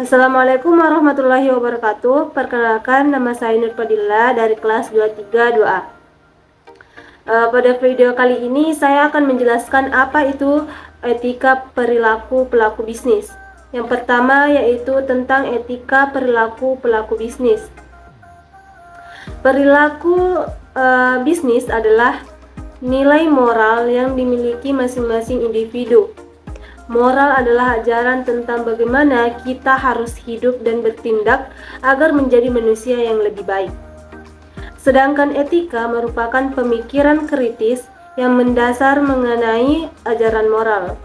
Assalamualaikum warahmatullahi wabarakatuh. Perkenalkan, nama saya Nur Fadila dari kelas 23 2A. Pada video kali ini saya akan menjelaskan apa itu etika perilaku pelaku bisnis. Yang pertama yaitu tentang etika perilaku pelaku bisnis. Perilaku bisnis adalah nilai moral yang dimiliki masing-masing individu. Moral adalah ajaran tentang bagaimana kita harus hidup dan bertindak agar menjadi manusia yang lebih baik. Sedangkan etika merupakan pemikiran kritis yang mendasar mengenai ajaran moral.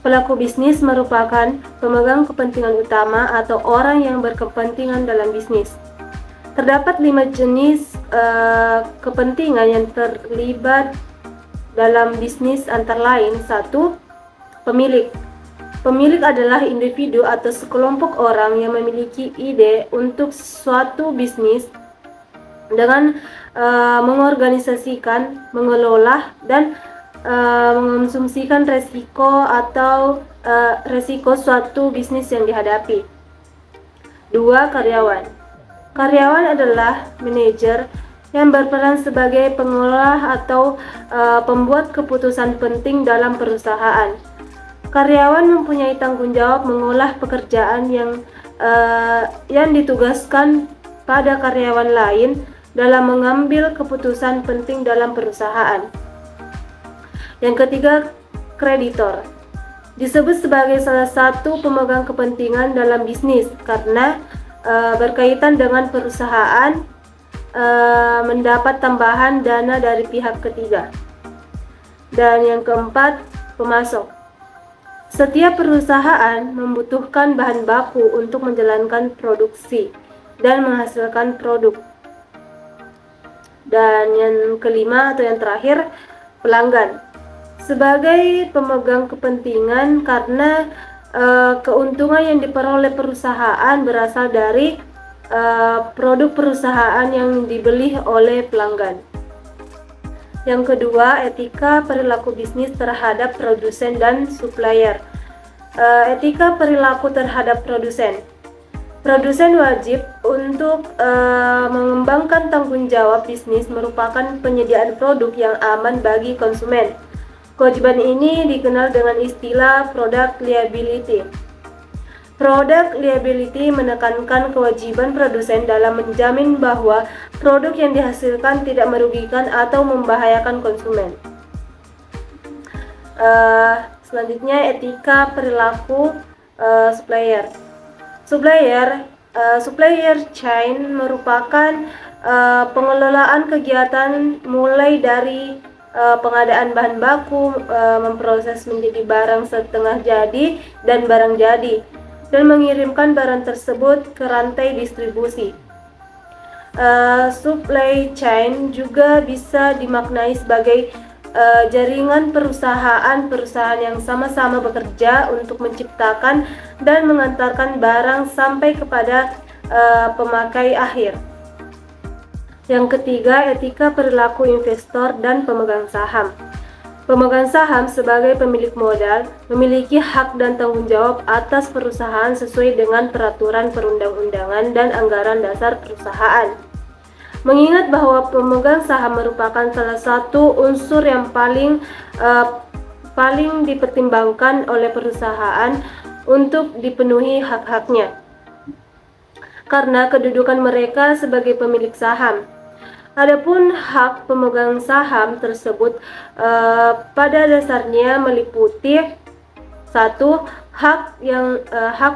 Pelaku bisnis merupakan pemegang kepentingan utama atau orang yang berkepentingan dalam bisnis. Terdapat 5 jenis kepentingan yang terlibat dalam bisnis, antara lain: 1. Pemilik. Pemilik adalah individu atau sekelompok orang yang memiliki ide untuk suatu bisnis dengan mengorganisasikan, mengelola, dan mengonsumsikan resiko suatu bisnis yang dihadapi. 2. Karyawan. Karyawan adalah manajer yang berperan sebagai pengolah atau pembuat keputusan penting dalam perusahaan. Karyawan mempunyai tanggung jawab mengolah pekerjaan yang ditugaskan pada karyawan lain dalam mengambil keputusan penting dalam perusahaan. Yang ketiga, kreditor. Disebut sebagai salah satu pemegang kepentingan dalam bisnis karena berkaitan dengan perusahaan mendapat tambahan dana dari pihak ketiga. Dan yang keempat, pemasok. Setiap perusahaan membutuhkan bahan baku untuk menjalankan produksi dan menghasilkan produk. Dan yang kelima atau yang terakhir, pelanggan. Sebagai pemegang kepentingan karena keuntungan yang diperoleh perusahaan berasal dari produk perusahaan yang dibeli oleh pelanggan. Yang kedua, etika perilaku bisnis terhadap produsen dan supplier. Etika perilaku terhadap produsen. Produsen wajib untuk mengembangkan tanggung jawab bisnis merupakan penyediaan produk yang aman bagi konsumen. Kewajiban ini dikenal dengan istilah product liability. Product liability menekankan kewajiban produsen dalam menjamin bahwa produk yang dihasilkan tidak merugikan atau membahayakan konsumen. Selanjutnya, etika perilaku supplier. Supplier chain merupakan pengelolaan kegiatan mulai dari pengadaan bahan baku, memproses menjadi barang setengah jadi dan barang jadi, dan mengirimkan barang tersebut ke rantai distribusi. Supply chain juga bisa dimaknai sebagai jaringan perusahaan yang sama-sama bekerja untuk menciptakan dan mengantarkan barang sampai kepada pemakai akhir. Yang ketiga, etika perilaku investor dan pemegang saham. Pemegang saham sebagai pemilik modal memiliki hak dan tanggung jawab atas perusahaan sesuai dengan peraturan perundang-undangan dan anggaran dasar perusahaan. Mengingat bahwa pemegang saham merupakan salah satu unsur yang paling dipertimbangkan oleh perusahaan untuk dipenuhi hak-haknya karena kedudukan mereka sebagai pemilik saham. Adapun hak pemegang saham tersebut pada dasarnya meliputi: 1. Hak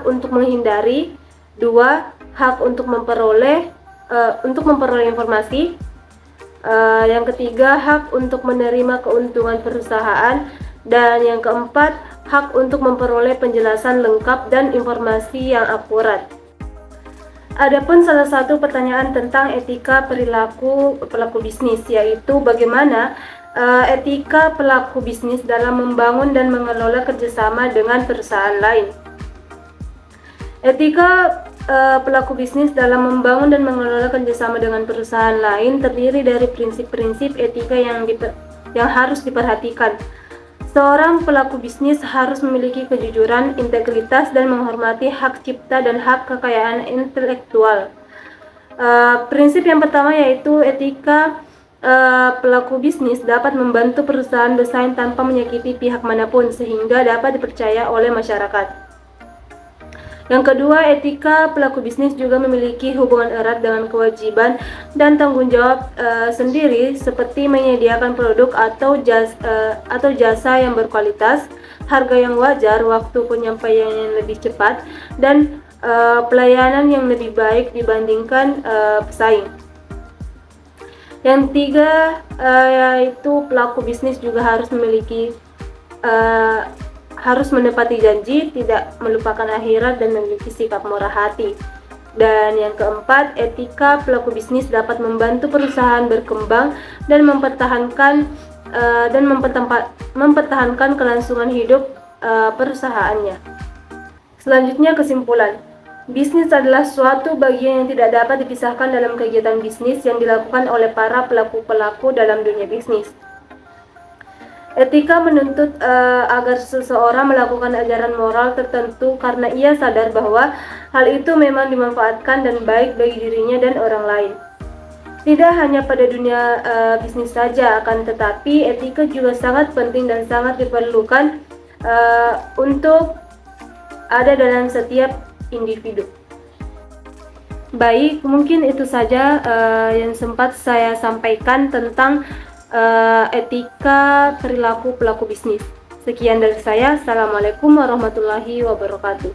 untuk menghindari. 2. Hak untuk memperoleh informasi. Yang ketiga, hak untuk menerima keuntungan perusahaan. Dan yang keempat, hak untuk memperoleh penjelasan lengkap dan informasi yang akurat. Adapun salah satu pertanyaan tentang etika perilaku pelaku bisnis, yaitu bagaimana etika pelaku bisnis dalam membangun dan mengelola kerjasama dengan perusahaan lain. Etika pelaku bisnis dalam membangun dan mengelola kerjasama dengan perusahaan lain terdiri dari prinsip-prinsip etika yang harus diperhatikan. Seorang pelaku bisnis harus memiliki kejujuran, integritas, dan menghormati hak cipta dan hak kekayaan intelektual. Prinsip yang pertama yaitu etika. Pelaku bisnis dapat membantu perusahaan bersaing tanpa menyakiti pihak manapun sehingga dapat dipercaya oleh masyarakat. Yang kedua, etika pelaku bisnis juga memiliki hubungan erat dengan kewajiban dan tanggung jawab sendiri seperti menyediakan produk atau jasa yang berkualitas, harga yang wajar, waktu penyampaian yang lebih cepat, dan pelayanan yang lebih baik dibandingkan pesaing. Yang tiga, yaitu pelaku bisnis juga harus menepati janji, tidak melupakan akhirat, dan memiliki sikap murah hati. Dan yang keempat, etika pelaku bisnis dapat membantu perusahaan berkembang dan mempertahankan kelangsungan hidup perusahaannya. Selanjutnya, kesimpulan. Bisnis adalah suatu bagian yang tidak dapat dipisahkan dalam kegiatan bisnis yang dilakukan oleh para pelaku-pelaku dalam dunia bisnis. Etika menuntut agar seseorang melakukan ajaran moral tertentu karena ia sadar bahwa hal itu memang dimanfaatkan dan baik bagi dirinya dan orang lain. Tidak hanya pada dunia bisnis saja, akan tetapi etika juga sangat penting dan sangat diperlukan untuk ada dalam setiap individu. Baik, mungkin itu saja yang sempat saya sampaikan tentang etika perilaku pelaku bisnis. Sekian dari saya. Assalamualaikum warahmatullahi wabarakatuh.